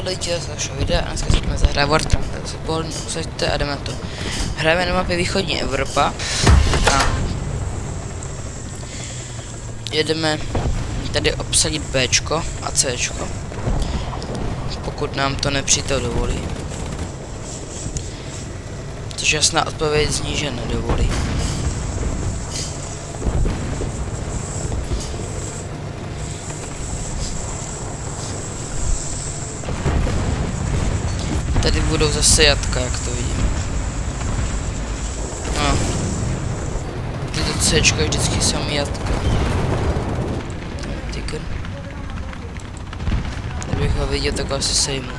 lidi z našeho videa a dneska si budeme zahrát Warcraft, tak se pohodlně usaďte a jdeme na to. Hrajeme na mapě Východní Evropa a jedeme tady obsadit Bčko a Cčko, pokud nám to nepřítel dovolí. Což jasná odpověď zní, že nedovolí. Tady budou zase jatka, jak to vidíme. No. Tyto Cčko je vždycky samý jatka. Tykr. Kdybych ho viděl, tak asi sejmu.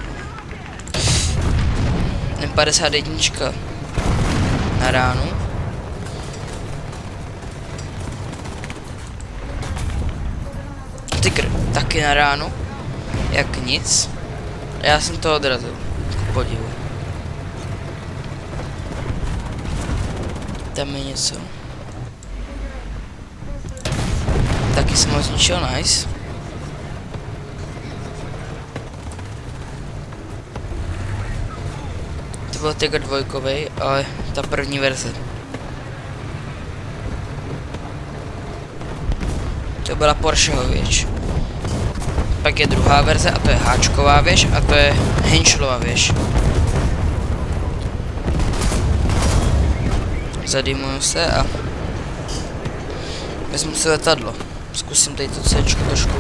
M51 na ránu. Tykr taky na ránu. Jak nic. Já jsem to odrazil. Podivu. Tam je něco. Taky jsem ho zničil, nice. To byl Tiger 2, ale ta první verze. To byla Porscheho věž. Pak je druhá verze a to je háčková věž a to je Henschelova věž. Zadýmuju se a vezmu si letadlo. Zkusím tady to Cčko trošku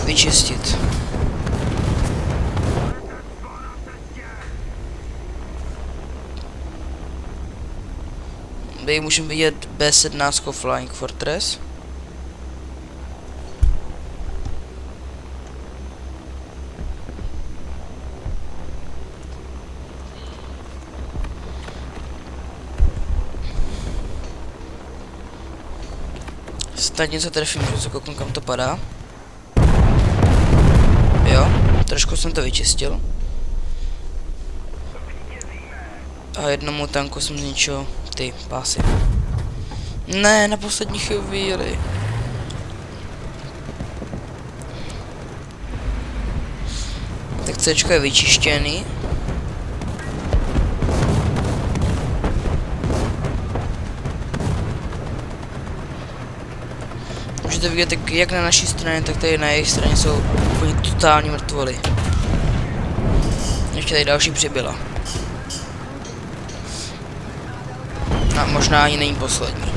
vyčistit. Tady můžeme vidět B17 Flying Fortress. Snad něco trefím, že se kouknu, kam to padá. Jo, trošku jsem to vyčistil. A jednomu tanku jsem zničil ty pásy. Ne, na poslední chvíli. Tak Cčko je vyčištěný. Můžete vidět, jak na naší straně, tak tady na jejich straně jsou úplně totální mrtvoly. Ještě tady další přibyla. A možná ani není poslední.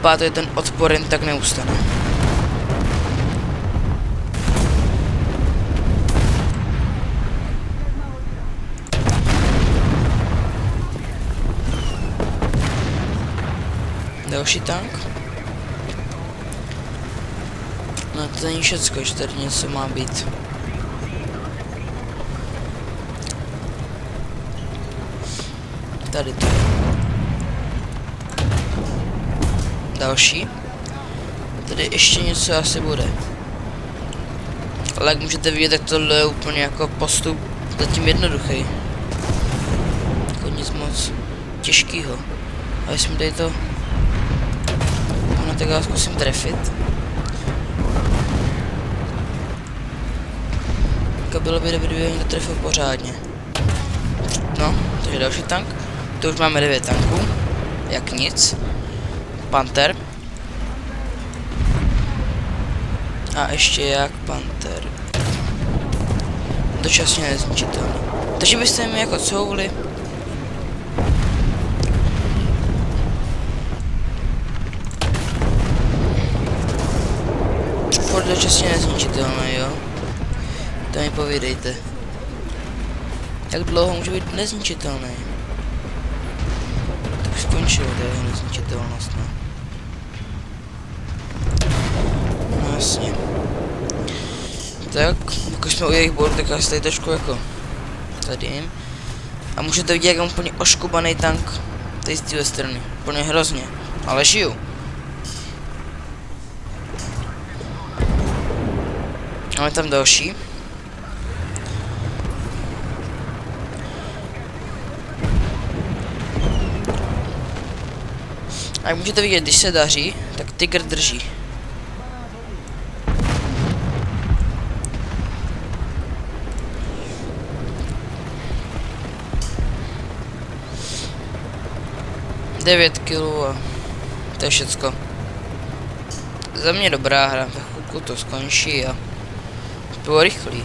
Páté ten odpor jen tak neustane. Další tank. No to není všecko, že tady něco má být. Tady to. Další. Tady ještě něco asi bude. Ale jak můžete vidět, tak tohle je úplně jako postup zatím jednoduchý. Jako nic moc těžkýho. A jestli mi tady to... tak já zkusím trefit. Tak bylo by dobré, kdyby to trefil pořádně. No, takže další tank. To už máme 9 tanků. Jak nic. Panther. A ještě jak Panther. Dočasně nezničitelný. Takže byste mi jako couvli. Dočasně nezničitelné, jo? To mi povídejte. Jak dlouho může být nezničitelný? To už skončilo, ta jeho nezničitelnost, no. No jasně. Tak, jako jsme u jejich board, tak já si tady trošku jako tady. A můžete vidět, jak je úplně oškubaný tank tady z téhle strany. Úplně hrozně. Ale žiju. Máme tam další. A jak můžete vidět, když se daří, tak tygr drží. Devět kilů a to je všecko. Za mě dobrá hra, ve chvilku to skončí a bylo rychlý.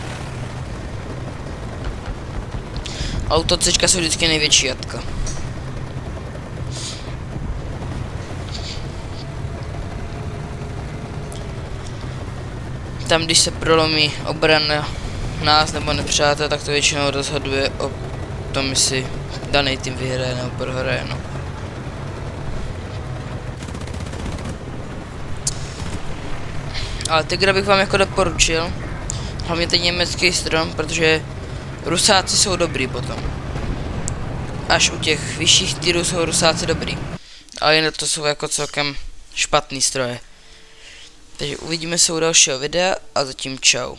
Autocečka jsou vždycky největší jatka. Tam, když se prolomí obrana nás nebo nepřátel, tak to většinou rozhoduje o tom, jestli daný tým vyhraje nebo prohraje, no. Ale tygra bych vám jako doporučil. Hlavně ten německý strom, protože Rusáci jsou dobrý potom. Až u těch vyšších tyrů jsou Rusáci dobrý. Ale jinak to jsou jako celkem špatný stroje. Takže uvidíme se u dalšího videa a zatím čau.